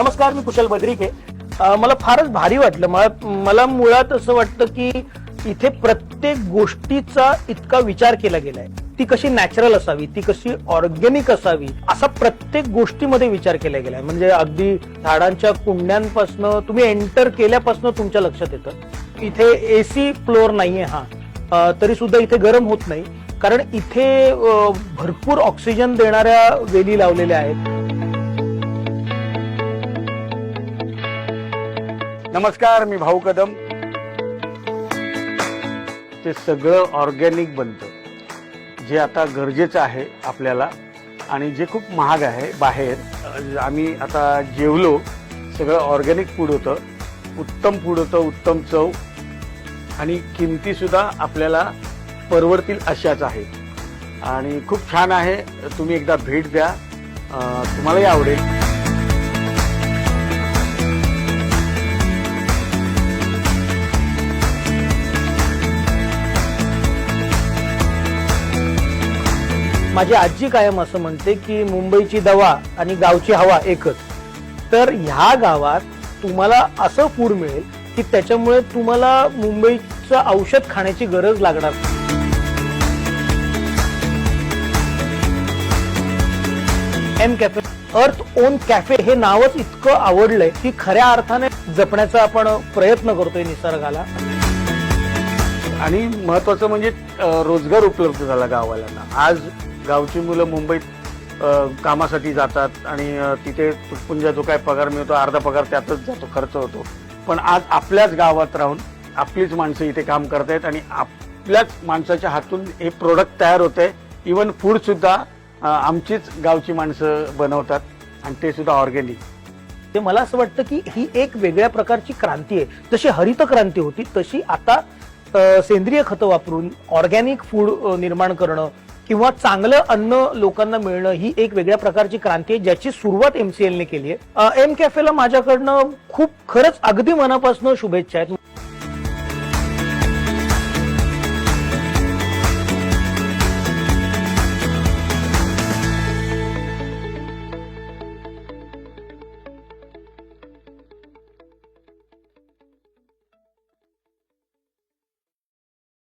नमस्कार, मी कुशल बद्रिके. मला फारच भारी वाटलं. मला मुळात असं वाटतं की इथे प्रत्येक गोष्टीचा इतका विचार केला गेलाय. ती कशी नॅचरल असावी, ती कशी ऑर्गॅनिक असावी, असा प्रत्येक गोष्टीमध्ये विचार केला गेलाय. म्हणजे अगदी झाडांच्या कुंड्यांपासून तुम्ही एंटर केल्यापासून तुमच्या लक्षात येतं. इथे एसी फ्लोअर नाहीये, तरी सुद्धा इथे गरम होत नाही, कारण इथे भरपूर ऑक्सिजन देणाऱ्या वेली लावलेल्या आहेत. नमस्कार, मी भाऊ कदम. ते सगळं ऑर्गॅनिक बनतं, जे आता गरजेचं आहे आपल्याला आणि जे खूप महाग आहे. बाहेर आम्ही आता जेवलो, सगळं ऑर्गॅनिक फूड होतं, उत्तम फूड होतं, उत्तम चव आणि किमती सुद्धा आपल्याला परवडतील अशाच आहेत आणि खूप छान आहे. तुम्ही एकदा भेट द्या, तुम्हालाही आवडेल. माझी आजी कायम असं म्हणते की मुंबईची दवा आणि गावची हवा एकच. तर ह्या गावात तुम्हाला असं फूड मिळेल की त्याच्यामुळे तुम्हाला मुंबईचं औषध खाण्याची गरज लागणार. एम कॅफे, अर्थ ओन कॅफे हे नावच इतकं आवडलंय की खऱ्या अर्थाने जपण्याचा आपण प्रयत्न करतोय निसर्गाला. आणि महत्वाचं म्हणजे रोजगार उपलब्ध झाला गाववाल्यांना. आज गावची मुलं मुंबईत कामासाठी जातात आणि तिथे तुटपुंजा जो काय पगार मिळतो, अर्धा पगार त्यातच जातो, खर्च होतो. पण आज आपल्याच गावात राहून आपलीच माणसं इथे काम करतायत आणि आपल्याच माणसाच्या हातून हे प्रोडक्ट तयार होत आहे. इव्हन फूड सुद्धा आमचीच गावची माणसं बनवतात आणि ते सुद्धा ऑर्गॅनिक. ते मला असं वाटतं की ही एक वेगळ्या प्रकारची क्रांती आहे. जशी हरित क्रांती होती, तशी आता सेंद्रिय खतं वापरून ऑर्गॅनिक फूड निर्माण करणं किंवा चांगलं अन्न लोकांना मिळणं ही एक वेगळ्या प्रकारची क्रांती आहे, ज्याची सुरुवात MCL ने केली आहे. एम कॅफेला माझ्याकडनं खूप खरंच अगदी मनापासून शुभेच्छा आहेत.